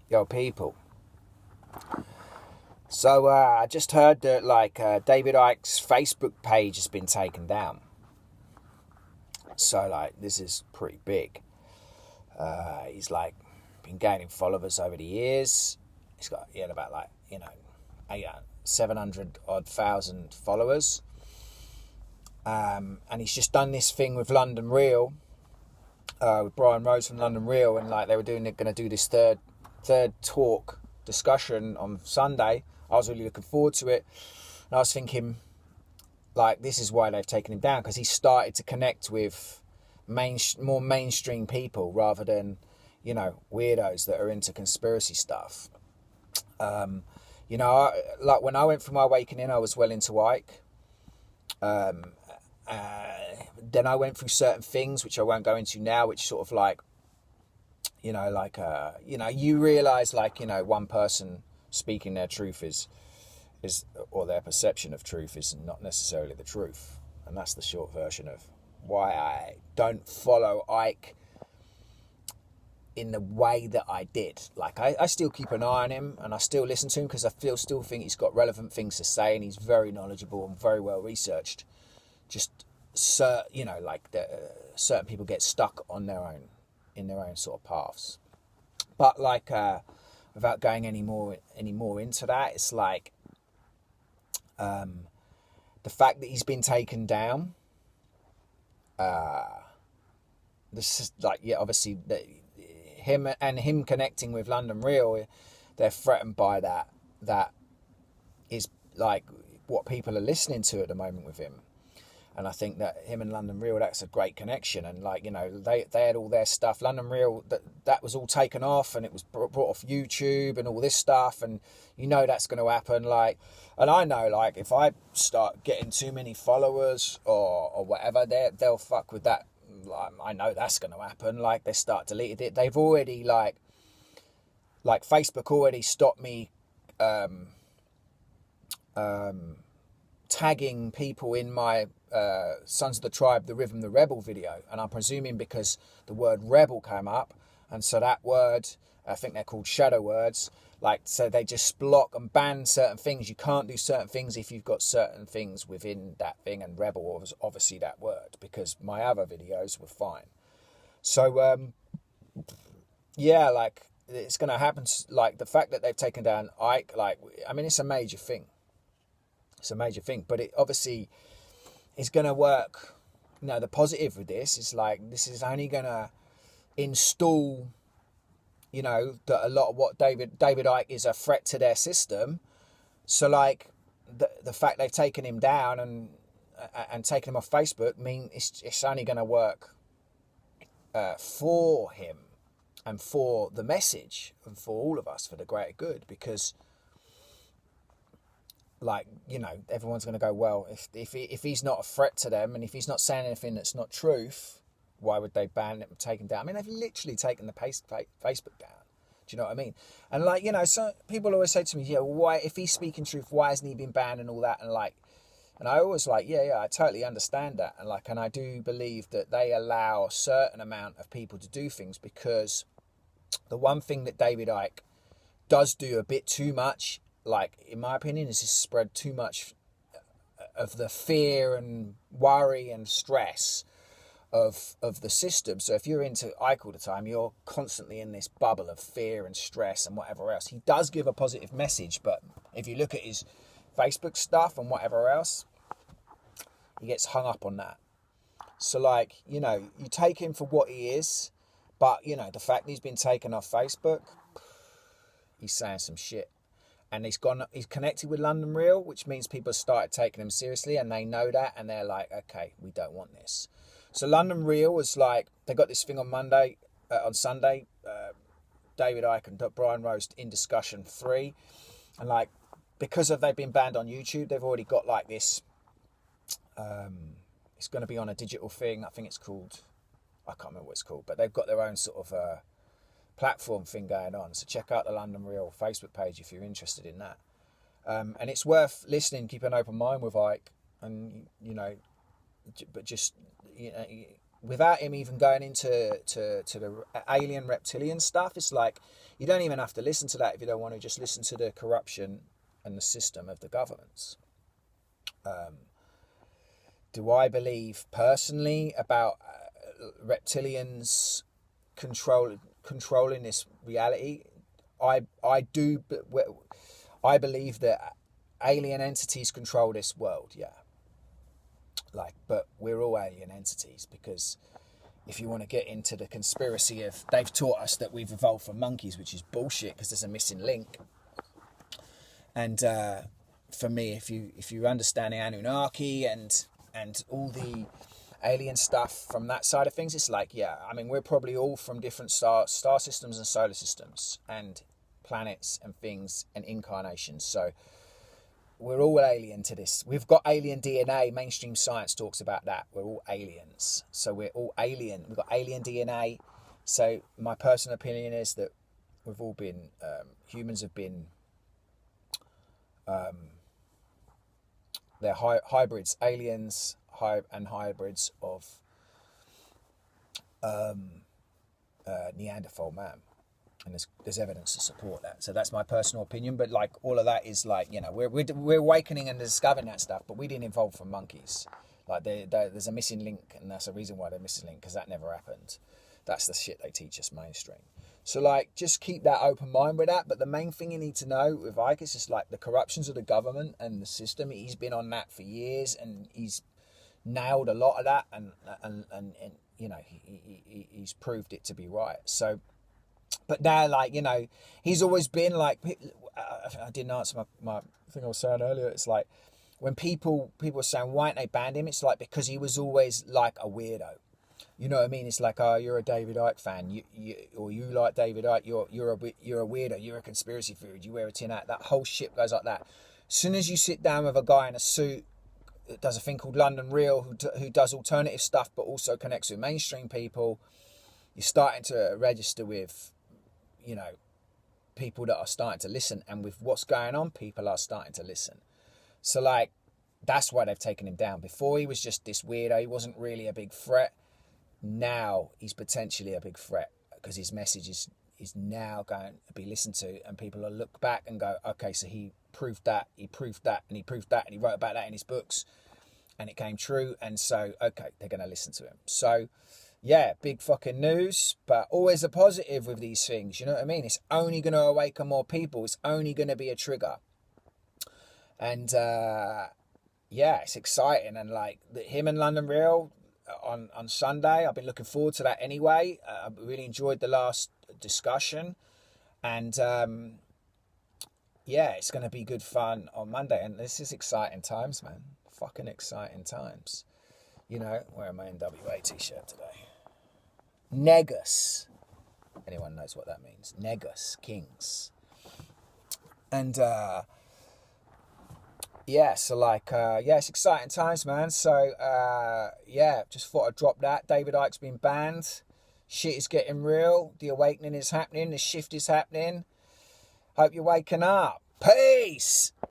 Yo, people. So I just heard that David Icke's Facebook page has been taken down. So this is pretty big. He's been gaining followers over the years. He had about 700 odd thousand followers. And he's just done this thing with London Real, with Brian Rose from London Real, and they were going to do this third talk discussion on Sunday. I was really looking forward to it, and I was thinking, this is why they've taken him down, because he started to connect with more mainstream people rather than, weirdos that are into conspiracy stuff. When I went through my awakening, I was well into Ike. Then I went through certain things which I won't go into now, which sort of you realize one person speaking their truth is or their perception of truth is not necessarily the truth. And that's the short version of why I don't follow Ike in the way that I did. I still keep an eye on him, and I still listen to him because I still think he's got relevant things to say, and he's very knowledgeable and very well researched. Just certain people get stuck on in their own sort of paths. But without going any more into that, it's the fact that he's been taken down. This is obviously him connecting with London Real, they're threatened by that. That is what people are listening to at the moment with him. And I think that him and London Real, that's a great connection. And they had all their stuff. London Real, that was all taken off, and it was brought off YouTube and all this stuff. And that's going to happen. And I know if I start getting too many followers or whatever, they'll fuck with that. I know that's going to happen. They start deleted it. They've already Facebook already stopped me tagging people in my Sons of the Tribe, the Rhythm, the Rebel video, and I'm presuming because the word rebel came up, and so that word, I think they're called shadow words, so they just block and ban certain things. You can't do certain things if you've got certain things within that thing, and rebel was obviously that word, because my other videos were fine. So it's going to happen. The fact that they've taken down Ike, it's a major thing. It's a major thing, but it obviously is going to work. The positive with this is this is only going to install, that a lot of what David Icke is a threat to their system. So the fact they've taken him down and taken him off Facebook it's only going to work for him and for the message and for all of us, for the greater good, because everyone's going to go, well, if he's not a threat to them, and if he's not saying anything that's not truth, why would they ban him, take him down? They've literally taken the Facebook down. Do you know what I mean? And so people always say to me, yeah, why, if he's speaking truth, why hasn't he been banned and all that? And I always yeah, I totally understand that. And I do believe that they allow a certain amount of people to do things, because the one thing that David Icke does do a bit too much, in my opinion, is just spread too much of the fear and worry and stress of the system. So if you're into Ike all the time, you're constantly in this bubble of fear and stress and whatever else. He does give a positive message, but if you look at his Facebook stuff and whatever else, he gets hung up on that. So you take him for what he is, but the fact that he's been taken off Facebook, he's saying some shit. And he's connected with London Real, which means people started taking him seriously, and they know that, and they're okay, we don't want this. So London Real was they got this thing on Sunday, David Icke and Brian Rose in discussion 3, and because they've been banned on YouTube, they've already got this. It's going to be on a digital thing. I think it's called, I can't remember what it's called, but they've got their own sort of platform thing going on. So check out the London Real Facebook page if you're interested in that. And it's worth listening. Keep an open mind with Ike, and but just without him even going into to the alien reptilian stuff, it's like you don't even have to listen to that if you don't want to. Just listen to the corruption and the system of the governments. Do I believe personally about reptilians controlling this reality? I do, but I believe that alien entities control this world. Yeah, like, but we're all alien entities, because if you want to get into the conspiracy of, they've taught us that we've evolved from monkeys, which is bullshit because there's a missing link. And for me, if you understand the Anunnaki and all the alien stuff from that side of things, it's like, yeah, I mean, we're probably all from different star systems and solar systems and planets and things and incarnations. So we're all alien to this. We've got alien DNA. Mainstream science talks about that. We're all aliens. So we're all alien. We've got alien DNA. So my personal opinion is that we've all been, humans have been, they're hybrids, aliens, and hybrids of Neanderthal man. And there's evidence to support that. So that's my personal opinion. But like, all of that is like, you know, we're awakening and discovering that stuff, but we didn't evolve from monkeys. Like there's a missing link, and that's the reason why they're missing link, because that never happened. That's the shit they teach us mainstream. So like, just keep that open mind with that. But the main thing you need to know with Icke is just like the corruptions of the government and the system. He's been on that for years, and he's nailed a lot of that, and you know, he's proved it to be right. So, but now, like, you know, he's always been like, I didn't answer my thing I was saying earlier. It's like, when people are saying, why don't they ban him? It's like, because he was always like a weirdo. You know what I mean? It's like, oh, you're a David Icke fan, or you like David Icke, you're a weirdo, you're a conspiracy theorist, you wear a tin hat. That whole shit goes like that. As soon as you sit down with a guy in a suit that does a thing called London Real, who does alternative stuff but also connects with mainstream people, you're starting to register with, you know, people that are starting to listen, and with what's going on, people are starting to listen. So like, that's why they've taken him down. Before, he was just this weirdo, he wasn't really a big threat. Now he's potentially a big threat, because his message is now going to be listened to, and people will look back and go, okay, so he proved that, and he proved that, and he wrote about that in his books, and it came true, and so, okay, they're going to listen to him. So yeah, big fucking news, but always a positive with these things, you know what I mean? It's only going to awaken more people, it's only going to be a trigger. And yeah, it's exciting. And like, him and London Real on Sunday, I've been looking forward to that anyway. I really enjoyed the last discussion, and yeah, it's going to be good fun on Monday. And this is exciting times, man. Fucking exciting times. You know, wearing my NWA t-shirt today. Negus. Anyone knows what that means? Negus, kings. And yeah, so like, yeah, it's exciting times, man. So yeah, just thought I'd drop that. David Icke's been banned. Shit is getting real. The awakening is happening. The shift is happening. Hope you're waking up. Peace.